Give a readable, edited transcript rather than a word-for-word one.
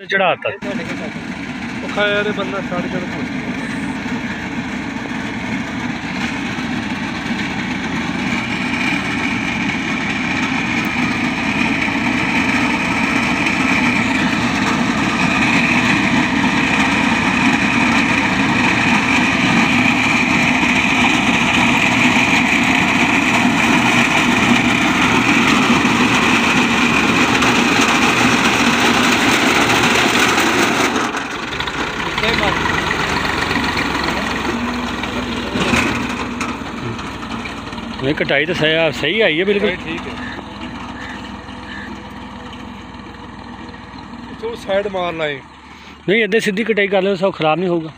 चढ़ाता खाया रे बंदा स्टार्ट कर नहीं कटाई तो सही आई है बिल्कुल ठीक है तो साइड मारना है नहीं इधर सीधी कटाई कर लो सब खराब नहीं होगा।